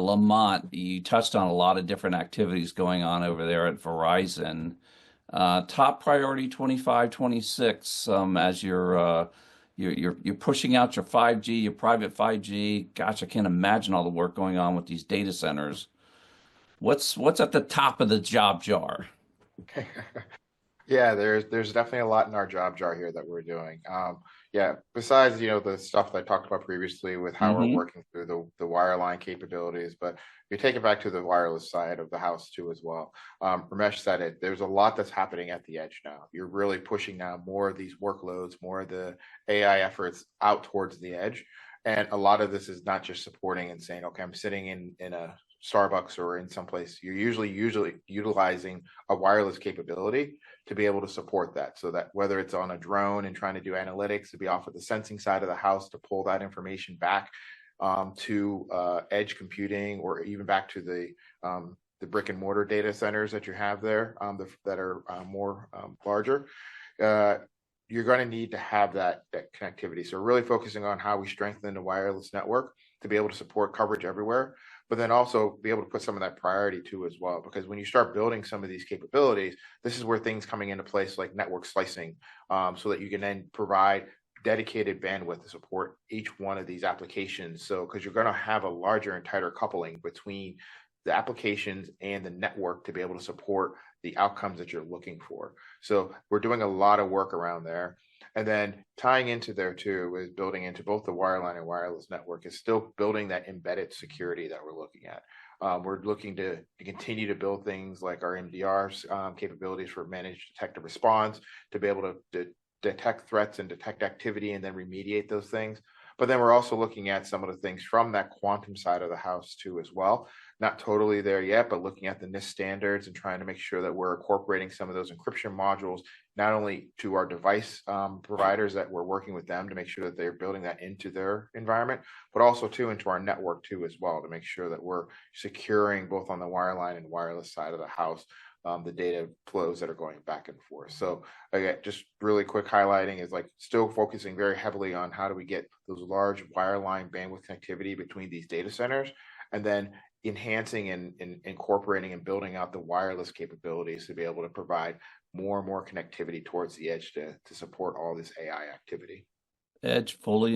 Lamont, you touched on a lot of different activities going on over there at Verizon. Top priority 25, 26, as you're pushing out your 5G, your private 5G. Gosh, I can't imagine all the work going on with these data centers. What's at the top of the job jar? Yeah, there's definitely a lot in our job jar here that we're doing. Yeah, besides the stuff that I talked about previously with how we're Hmm. working through the wireline capabilities, but we take it back to the wireless side of the house too as well. Ramesh said it. There's a lot that's happening at the edge now. You're really pushing now more of these workloads, more of the AI efforts out towards the edge, and a lot of this is not just supporting and saying, okay, I'm sitting in a Starbucks or in some place. You're usually utilizing a wireless capability to be able to support that. So that whether it's on a drone and trying to do analytics to be off of the sensing side of the house to pull that information back to edge computing or even back to the brick and mortar data centers that you have there that are more larger. Uh, you're going to need to have that connectivity. So we're really focusing on how we strengthen the wireless network to be able to support coverage everywhere, but then also be able to put some of that priority too as well. Because when you start building some of these capabilities, this is where things coming into place like network slicing, so that you can then provide dedicated bandwidth to support each one of these applications. So because you're going to have a larger and tighter coupling between the applications and the network to be able to support the outcomes that you're looking for. So we're doing a lot of work around there. And then tying into there too is building into both the wireline and wireless network is still building that embedded security that we're looking at. We're looking to continue to build things like our MDR capabilities for managed detective response to be able to detect threats and detect activity and then remediate those things. But then we're also looking at some of the things from that quantum side of the house too as well. Not totally there yet, but looking at the NIST standards and trying to make sure that we're incorporating some of those encryption modules, not only to our device providers that we're working with them to make sure that they're building that into their environment, but also too into our network too as well to make sure that we're securing both on the wireline and wireless side of the house the data flows that are going back and forth. So again, just really quick highlighting is like still focusing very heavily on how do we get those large wireline bandwidth connectivity between these data centers, and then enhancing and incorporating and building out the wireless capabilities to be able to provide more and more connectivity towards the edge to support all this AI activity. Edge fully